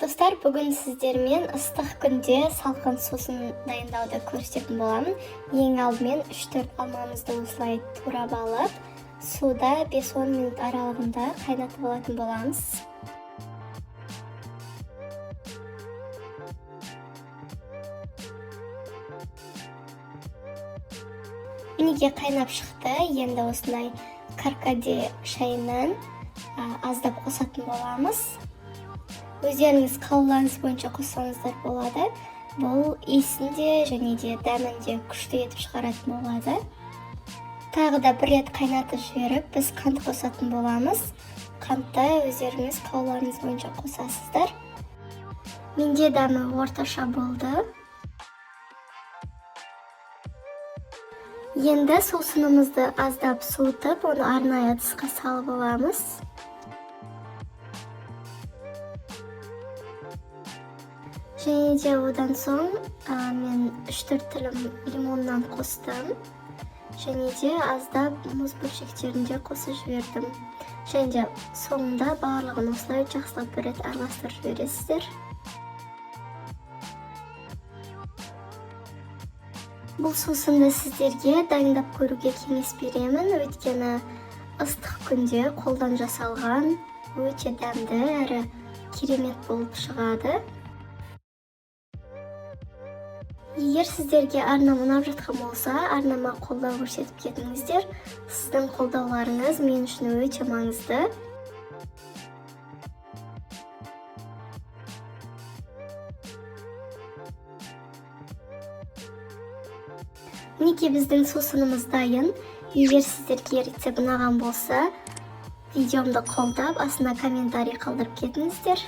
Достар, бүгін сіздермен ыстық күнде салқын сусын дайындауды көрсететін боламын. Ең алдымен 3-4 алмамызды осылай турап алып, суда 5-10 минут аралығында қайнатып алатын боламыз. Мінеге қайнап шықты. Енді осылай каркаде шайынан аздап қосатын боламыз. Өздеріңіз қалауларыңыз бойынша қоссаңыздар болады. Бұл иісін де және де дәмін де күшті етіп шығаратын болады. Тағы да бір рет қайнатып жіберіп, біз қант қосатын боламыз. Қантты өздеріңіз қалауларыңыз бойынша қосасыздар. Менде дәмі орташа болды. Енді сусынымызды аздап суытып, оны арнайы ыдысқа салып аламыз. Және де одан соң мен 3-4 тілім лимоннан қостым. Және де аздап мұз бөлшектерін де қосып жібердім. Және де соңында барлығын осылай жақсылап бір рет араластырып жібересіздер. Бұл сусынды сіздерге дайындап көруге кеңес беремін, өйткені ыстық күнде қолдан жасалған, өте дәмді әрі керемет болып шығады. Егер сіздерге арнам ұнап жатқан болса, арнама қолдау көрсетіп кетіңіздер. Сіздің қолдауларыңыз мен үшін өте маңызды. Мінеке біздің сусынымыз дайын. Егер сіздерге рецепт ұнаған болса, видеомды қолдап, астына комментарий қалдырып кетіңіздер.